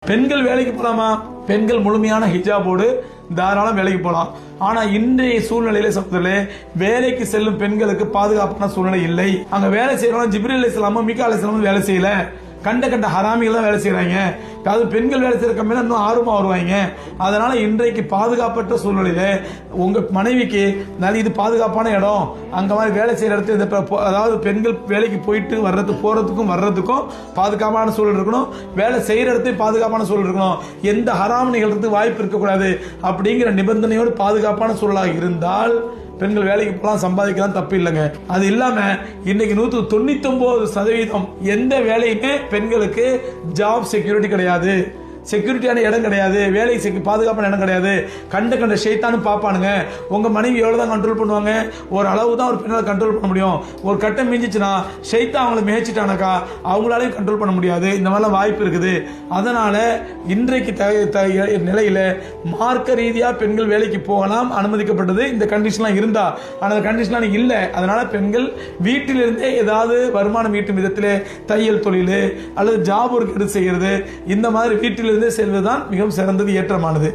பெண்கள் வேலைக்கு போலாமா? பெண்கள் முழுமையான ஹிஜாபோடு தாராளம் வேலைக்கு போலாம். ஆனா இன்றைய சூழ்நிலையில சகோதரர்களே, வேலைக்கு செல்லும் பெண்களுக்கு பாதுகாப்பான சூழ்நிலை இல்லை. அங்க வேலை செய்யறவங்க ஜிப்ரீல் அலைஹிஸ்ஸலாமும் மீகா அலைஹிஸ்ஸலாமும் வேலை செய்யல, கண்ட ஹராமிகள் தான் வேலை செய்யறாங்க. அது பெண்கள் வேலை செய்யற கம்பெனி இன்னும் ஆர்வமா வருவாங்க. அதனால இன்றைக்கு பாதுகாப்பற்ற சூழ்நிலையில உங்க மனைவிக்கு இது பாதுகாப்பான இடம், அங்க மாதிரி வேலை செய்யற இடத்துல அதாவது பெண்கள் வேலைக்கு போயிட்டு போறதுக்கும் வர்றதுக்கும் பாதுகாப்பான சூழல் இருக்கணும், வேலை செய்யற இடத்துக்கு பாதுகாப்பான சூழல் இருக்கணும், எந்த ஹராம் நிகழ்றதுக்கு வாய்ப்பு இருக்கக்கூடாது அப்படிங்கிற நிபந்தனையோடு பாதுகாப்பான சூழலாக இருந்தால் பெண்கள் வேலைக்கு போலாம், சம்பாதிக்கலாம், தப்பு இல்லைங்க. அது இல்லாம இன்னைக்கு 199% எந்த வேலையுமே பெண்களுக்கு ஜாப் செக்யூரிட்டி கிடையாது, செக்யூரிட்டியான இடம் கிடையாது, வேலை பாதுகாப்பான இடம் கிடையாது. கண்ட ஷைத்தானும் பாப்பானுங்க. உங்க மனைவி எவ்வளவுதான் கண்ட்ரோல் பண்ணுவாங்க? ஒரு அளவு தான் ஒரு பெண்ணால கண்ட்ரோல் பண்ண முடியும். ஒரு கட்டம் மிஞ்சிச்சுன்னா ஷைத்தான் அவங்களை மேய்ச்சிட்டானாக்கா அவங்களாலையும் கண்ட்ரோல் பண்ண முடியாது. இந்த மாதிரிலாம் வாய்ப்பு இருக்குது. அதனால இன்றைக்கு நிலையில மார்க்க ரீதியா பெண்கள் வேலைக்கு போகலாம், அனுமதிக்கப்பட்டது இந்த கண்டிஷன்லாம் இருந்தா. ஆனால் அந்த கண்டிஷன்லாம் இல்லை. அதனால பெண்கள் வீட்டிலிருந்தே ஏதாவது வருமானம் ஈட்டும் விதத்திலே தையல் தொழில் அல்லது ஜாப் ஒர்க் எடுத்து செய்கிறது, இந்த மாதிரி வீட்டில் செல்வதுதான் மிகவும் சிறந்தது, ஏற்றமானது.